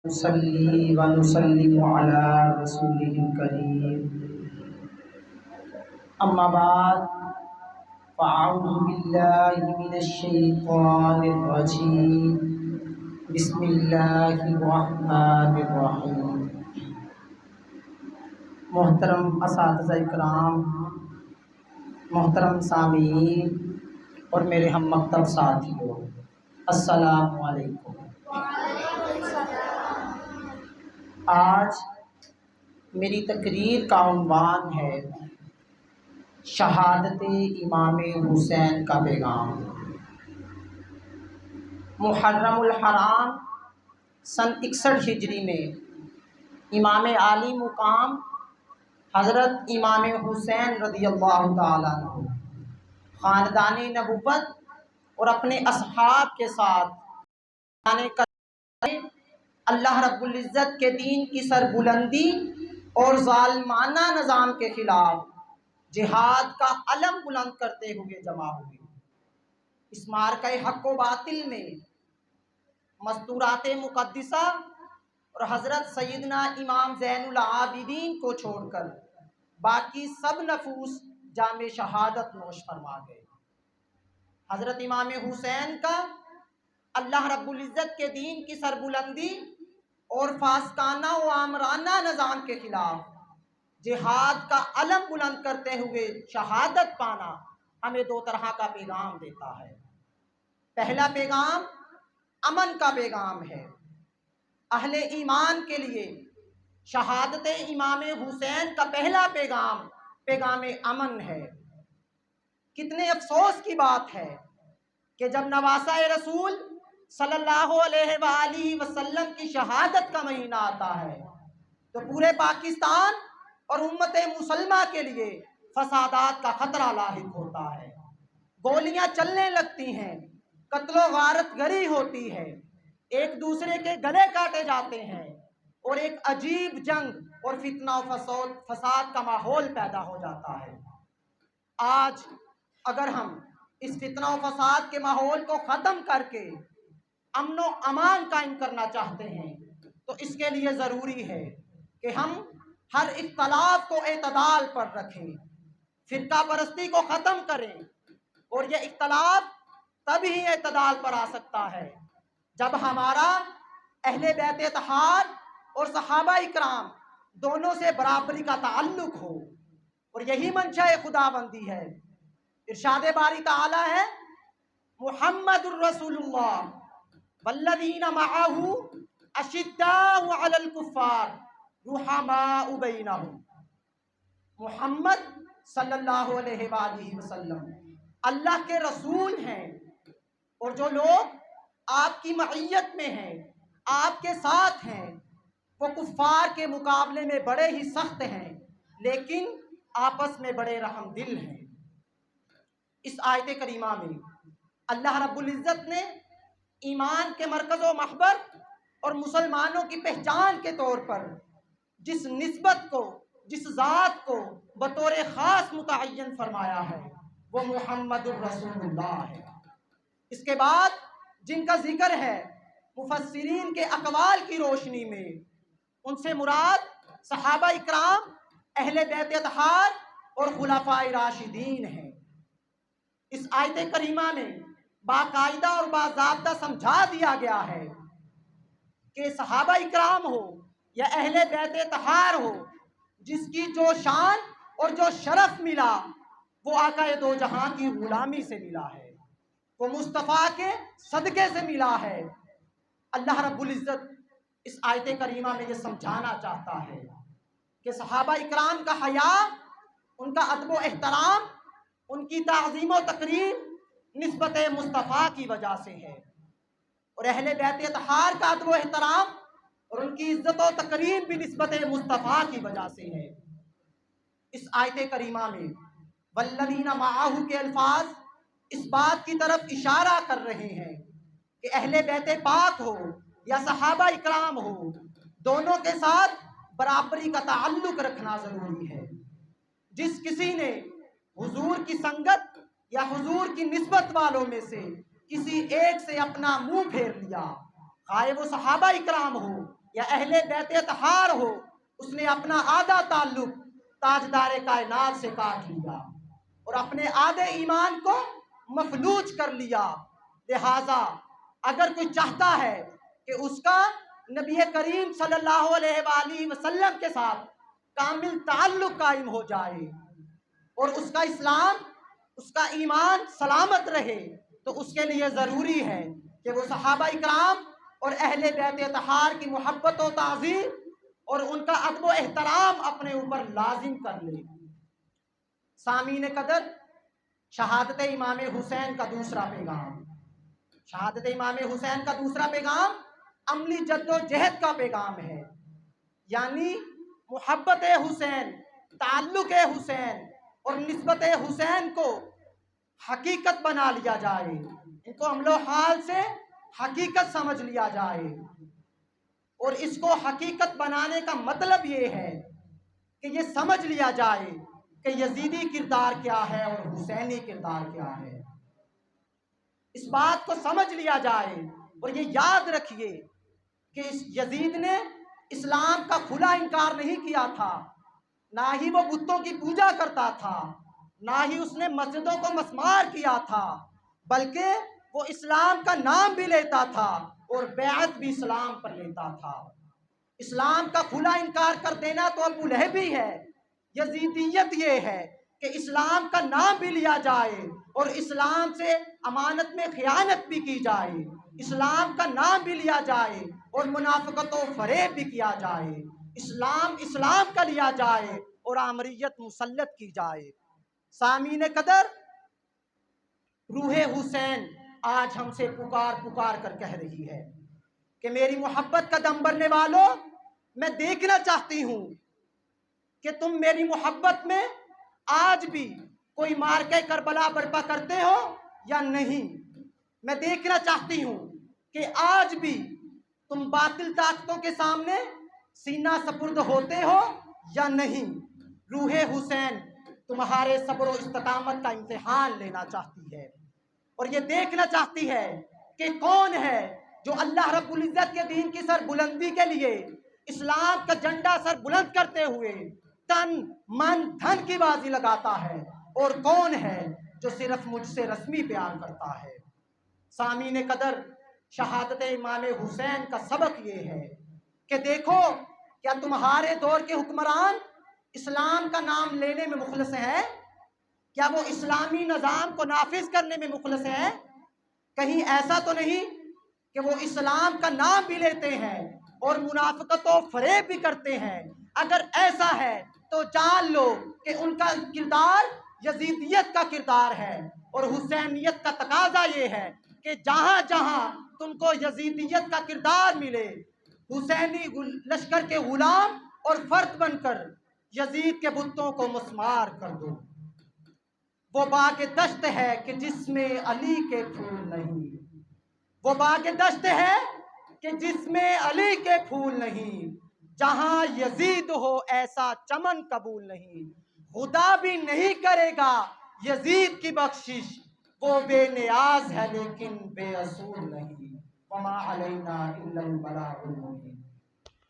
نصلي ونسلم على رسوله الكريم أما بعد فأعوذ بالله من الشيطان الرجيم بسم الله الرحمن الرحیم۔ محترم اساتذہ اکرام، محترم سامعین اور میرے ہم مکتب ساتھیوں، السلام علیکم۔ آج میری تقریر کا عنوان ہے شہادت امام حسین کا پیغام۔ محرم الحرام سن 61 ہجری میں امام عالی مقام حضرت امام حسین رضی اللہ تعالیٰ عنہ خاندان نبوت اور اپنے اصحاب کے ساتھ اللہ رب العزت کے دین کی سربلندی اور ظالمانہ نظام کے خلاف جہاد کا علم بلند کرتے ہوئے جمع ہوئے۔ اس معرکہ حق و باطل میں مستورات مقدسہ اور حضرت سیدنا امام زین العابدین کو چھوڑ کر باقی سب نفوس جام شہادت نوش فرما گئے۔ حضرت امام حسین کا اللہ رب العزت کے دین کی سربلندی اور فاسقانہ و آمرانہ نظام کے خلاف جہاد کا علم بلند کرتے ہوئے شہادت پانا ہمیں دو طرح کا پیغام دیتا ہے۔ پہلا پیغام امن کا پیغام ہے۔ اہل ایمان کے لیے شہادت امام حسین کا پہلا پیغام پیغام امن ہے۔ کتنے افسوس کی بات ہے کہ جب نواسہ رسول صلی اللہ علیہ وآلہ وسلم کی شہادت کا مہینہ آتا ہے تو پورے پاکستان اور امت مسلمہ کے لیے فسادات کا خطرہ لاحق ہوتا ہے۔ گولیاں چلنے لگتی ہیں، قتل و غارت گری ہوتی ہے، ایک دوسرے کے گلے کاٹے جاتے ہیں اور ایک عجیب جنگ اور فتنہ و فساد کا ماحول پیدا ہو جاتا ہے۔ آج اگر ہم اس فتنہ و فساد کے ماحول کو ختم کر کے امن و امان قائم کرنا چاہتے ہیں تو اس کے لیے ضروری ہے کہ ہم ہر اختلاف کو اعتدال پر رکھیں، فرقہ پرستی کو ختم کریں، اور یہ اختلاف تب ہی اعتدال پر آ سکتا ہے جب ہمارا اہل بیت اطہار اور صحابہ اکرام دونوں سے برابری کا تعلق ہو، اور یہی منشا خداوندی ہے۔ ارشاد باری تعالی ہے محمد الرسول اللہ والذین معہ اشداء علی الکفار رحماء بینہم۔ محمد صلی اللہ علیہ وآلہ وسلم اللہ کے رسول ہیں، اور جو لوگ آپ کی معیت میں ہیں، آپ کے ساتھ ہیں، وہ کفار کے مقابلے میں بڑے ہی سخت ہیں لیکن آپس میں بڑے رحم دل ہیں۔ اس آیت کریمہ میں اللہ رب العزت نے ایمان کے مرکز و محور اور مسلمانوں کی پہچان کے طور پر جس نسبت کو، جس ذات کو بطور خاص متعین فرمایا ہے وہ محمد الرسول اللہ ہے۔ اس کے بعد جن کا ذکر ہے مفسرین کے اقوال کی روشنی میں، ان سے مراد صحابہ اکرام، اہل بیت اطہار اور خلفاء راشدین ہیں۔ اس آیت کریمہ میں باقاعدہ اور باضابطہ سمجھا دیا گیا ہے کہ صحابہ اکرام ہو یا اہل بیت اطہار ہو، جس کی جو شان اور جو شرف ملا وہ آقا دو جہاں کی غلامی سے ملا ہے، وہ مصطفیٰ کے صدقے سے ملا ہے۔ اللہ رب العزت اس آیت کریمہ میں یہ سمجھانا چاہتا ہے کہ صحابہ اکرام کا حیا، ان کا ادب و احترام، ان کی تعظیم و تکریم نسبت مصطفیٰ کی وجہ سے ہے، اور اہل بیت اطہار کا ادب و احترام اور ان کی عزت و تکریم بھی نسبت مصطفیٰ کی وجہ سے ہے۔ اس آیت کریمہ میں والذین معہ کے الفاظ اس بات کی طرف اشارہ کر رہے ہیں کہ اہل بیت پاک ہو یا صحابہ اکرام ہو، دونوں کے ساتھ برابری کا تعلق رکھنا ضروری ہے۔ جس کسی نے حضور کی سنگت یا حضور کی نسبت والوں میں سے کسی ایک سے اپنا منہ پھیر لیا، خواہ وہ صحابہ اکرام ہو یا اہل بیت اطہار ہو، اس نے اپنا آدھا تعلق تاجدار کائنات سے کاٹ لیا اور اپنے آدھے ایمان کو مفلوج کر لیا۔ لہٰذا اگر کوئی چاہتا ہے کہ اس کا نبی کریم صلی اللہ علیہ وآلہ وسلم کے ساتھ کامل تعلق قائم ہو جائے اور اس کا اسلام، اس کا ایمان سلامت رہے، تو اس کے لیے ضروری ہے کہ وہ صحابہ اکرام اور اہل بیت اطہار کی محبت و تعظیم اور ان کا ادب و احترام اپنے اوپر لازم کر لے۔ سامعین قدر، شہادت امام حسین کا دوسرا پیغام، شہادت امام حسین کا دوسرا پیغام عملی جد و جہد کا پیغام ہے، یعنی محبت حسین، تعلق حسین اور نسبت حسین کو حقیقت بنا لیا جائے، ان کو عمل و حال سے حقیقت سمجھ لیا جائے۔ اور اس کو حقیقت بنانے کا مطلب یہ ہے کہ یہ سمجھ لیا جائے کہ یزیدی کردار کیا ہے اور حسینی کردار کیا ہے، اس بات کو سمجھ لیا جائے۔ اور یہ یاد رکھیے کہ اس یزید نے اسلام کا کھلا انکار نہیں کیا تھا، نہ ہی وہ بتوں کی پوجا کرتا تھا، نہ ہی اس نے مسجدوں کو مسمار کیا تھا، بلکہ وہ اسلام کا نام بھی لیتا تھا اور بیعت بھی اسلام پر لیتا تھا۔ اسلام کا کھلا انکار کر دینا تو ابو لہب ہی ہے۔ یزیدیت یہ ہے کہ اسلام کا نام بھی لیا جائے اور اسلام سے امانت میں خیانت بھی کی جائے، اسلام کا نام بھی لیا جائے اور منافقت و فریب بھی کیا جائے، اسلام کا لیا جائے اور آمریت مسلط کی جائے۔ سامعین قدر، روح حسین آج ہم سے پکار کر کہہ رہی ہے کہ میری محبت کا دم بھرنے والوں، میں دیکھنا چاہتی ہوں کہ تم میری محبت میں آج بھی کوئی مارکہ کربلا برپا کرتے ہو یا نہیں۔ میں دیکھنا چاہتی ہوں کہ آج بھی تم باطل طاقتوں کے سامنے سینہ سپرد ہوتے ہو یا نہیں۔ روح حسین تمہارے صبر و استقامت کا امتحان لینا چاہتی ہے اور یہ دیکھنا چاہتی ہے کہ کون ہے جو اللہ رب العزت کے دین کی سر بلندی کے لیے اسلام کا جھنڈا سر بلند کرتے ہوئے تن من دھن کی بازی لگاتا ہے، اور کون ہے جو صرف مجھ سے رسمی پیار کرتا ہے۔ سامعین قدر، شہادت امام حسین کا سبق یہ ہے کہ دیکھو، کیا تمہارے دور کے حکمران اسلام کا نام لینے میں مخلص ہیں؟ کیا وہ اسلامی نظام کو نافذ کرنے میں مخلص ہیں؟ کہیں ایسا تو نہیں کہ وہ اسلام کا نام بھی لیتے ہیں اور منافقت و فریب بھی کرتے ہیں؟ اگر ایسا ہے تو جان لو کہ ان کا کردار یزیدیت کا کردار ہے، اور حسینیت کا تقاضا یہ ہے کہ جہاں جہاں تم کو یزیدیت کا کردار ملے، حسینی لشکر کے غلام اور فرد بن کر یزید کے بتوں کو مسمار کر دو۔ وہ باغ دشت ہے کہ جس میں علی کے پھول نہیں، وہ باغ دشت ہے کہ جس میں علی کے پھول نہیں، جہاں یزید ہو ایسا چمن قبول نہیں، خدا بھی نہیں کرے گا یزید کی بخشش، وہ بے نیاز ہے لیکن بے اصول نہیں، وما علینا الا البلاغ المبین۔